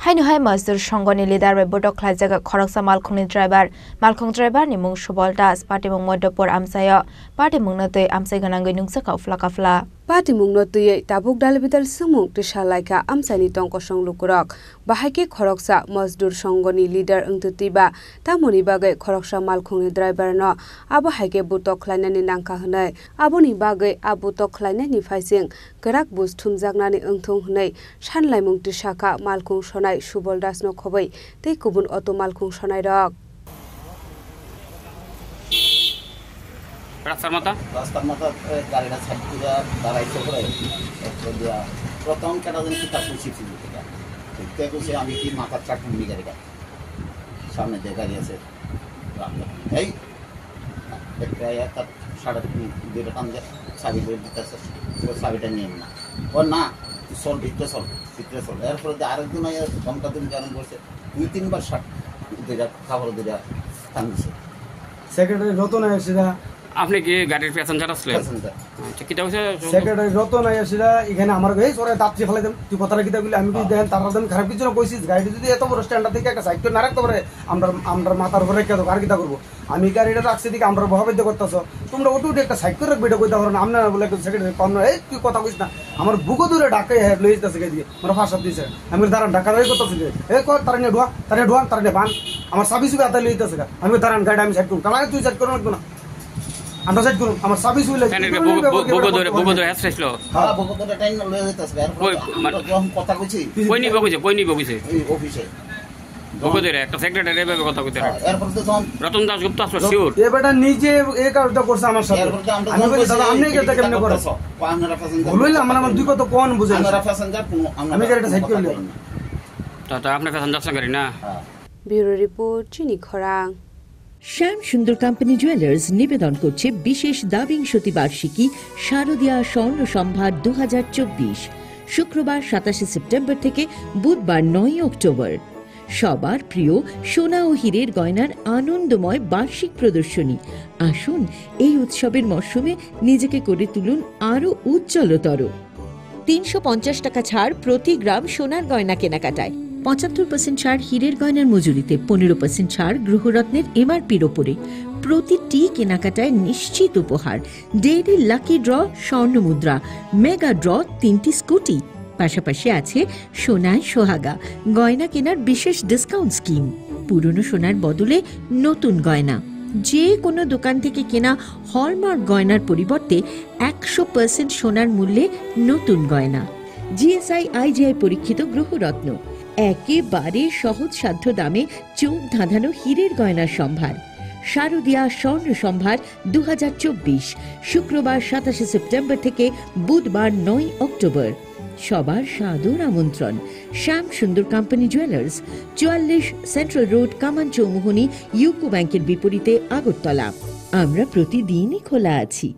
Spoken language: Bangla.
Hainu hai Mazdur Shongoni leader by Bodok Klajaga Koroksa Malkhungni Malkhung driver ni mung Subol Das, Party mung Modopor Amsayo, Party mung Notoi Amsay Ganango Nungsaka Flakafla. Party mung Notoi Tabuk Dalbital Sumung Tishalaika Amsani Tonkosong Lukurok, Bahake Koroksa Mazdur Shongoni leader Untutiba, Tamoni Bagay Koroksa Malkhungni driver no, Abahake Butok Lanani Nankahane, Aboni Bagay Abutok Lanani Faising, Karak Bus Tumzagnani Untung Hune, Shanlai Mung Tishaka Malkhung Shonai Subol Das no Kobai, Te Kubun Oto Malkhung Shonai Dog. রাস্তার মাথা গাড়িটা সাইড করে দাঁড়াইছে করে প্রথম কেটা যেন কিতাব শিখছি দেখতে বসে আমি কি মাথার চাটুন নিয়ে গাড়িটা সামনে যে গাড়ি আছে এই একটা সাড়ে দুইটা টান চাবি করে দিতেছে চাবিটা নিয়ে না ও না চল ভিতরে চল এরপরে আরেকদিন ঘন্টা দিন কারণ করছে 2-3 বার শার্ট দুইটা খাবার দুইটা টান দিছে সেক্রেটারি রতন আইসিরা আপনি কি গাড়ির প্যাসেঞ্জার আসলে আচ্ছা কিটা হইছে সেক্রেটারি রতন আইসিরা এখানে আমার এই সরে দাঁতটি ফেলে দেন তুই কথাটা কিটা বলি আমি কি দেখেন তার দাম খারাপ কিছু না কইছিস গাড়ি যদি এত বড় স্ট্যান্ডার্ড থেকে একটা সাইকেল না রাখতে পারে আমরা মাথার উপরে রেখে দেবো আর কিটা করবো আমি গাড়িটা রাখছি দিকে আমরা বহাবিদ্য করতেছো তোমরা ওটু একটা সাইকেল রাখবে এটা কইতে পারো না আমরা বলে সেক্রেটারি কম না এই তুই কথা কইস না আমার বুকো দূরে ঢাকায় লই যেতেছে দিয়ে আমার ফাঁসা দিয়েছে আমি দাঁড়ান ঢাকা ধরে করতেছি এই কর তারা নিয়ে ঢোয়া তারা নিয়ে বান আমার সাবি সুবি হাতে লই যেতেছে আমি দাঁড়ান গাড়ি আমি সাইড করুন কালা তুই সাইড করো না আমরা সাইড করুন আমার সাবি সুবি লাগে বুকো ধরে আসছিল হ্যাঁ বুকো ধরে টাইম লই যেতেছে আর যখন কথা কইছি কই নিব কইছে এই অফিসে বুকো ধরে একটা সেক্রেটারি এভাবে কথা কইতে এরপর তো যখন রতন দাস গুপ্তা আসলে শিওর এ বেটা নিজে এই কাজটা করছে আমার সাথে আমি বলি দাদা আপনি এটা কেমনে করেন আপনারা প্যাসেঞ্জার বললাম আমার দুই কথা কোন বুঝেন আপনারা প্যাসেঞ্জার আমি গাড়িটা সাইড করে নিলাম তা আপনি প্যাসেঞ্জার গাড়ি না ব্যুরো রিপোর্ট চিনি খরাং শ্যাম সুন্দর কোম্পানি জুয়েলার্স নিবেদন করছে বিশেষ দাবিংশতি বার্ষিকী শারদীয়া স্বর্ণ সম্ভার 2024 শুক্রবার 27 সেপ্টেম্বর থেকে বুধবার 9 অক্টোবর সবার প্রিয় সোনা ও হীরের গয়নার আনন্দময় বার্ষিক প্রদর্শনী আসুন এই উৎসবের মরশুমে নিজেকে করে তুলুন আরো উজ্জ্বলতর 350 টাকা ছাড় প্রতি গ্রাম সোনার গয়না কেনাকাটায় 75% ছাড় হীরের গয়নার মজুরিতে 15% ছাড় গৃহরত্নের এমআরপির ওপরে প্রতিটি কেনাকাটায় নিশ্চিত উপহার ডেইলি লাকি ড্র স্বর্ণ মুদ্রা মেগা ড্র 3টি স্কুটি পাশাপাশি আছে সোনায় সোহাগা গয়না কেনার বিশেষ ডিসকাউন্ট স্কিম পুরনো সোনার বদলে নতুন গয়না যে কোনো দোকান থেকে কেনা হলমার্ক গয়নার পরিবর্তে 100% সোনার মূল্যে নতুন গয়না জিএসআই আইজিআই পরীক্ষিত গ্রহরত্ন একেবারে সহজসাধ্য দামে চোখ ধাঁধানো হীরের গয়নার সম্ভার শারদীয়া স্বর্ণ সম্ভার 2024 শুক্রবার 27 সেপ্টেম্বর থেকে বুধবার 9 অক্টোবর সবার সাদর আমন্ত্রণ শ্যাম সুন্দর কোম্পানি জুয়েলার্স 44 সেন্ট্রাল রোড কামান চৌমুহনী ইউকো ব্যাংকের বিপরীতে আগরতলা আমরা প্রতিদিনই খোলা আছি।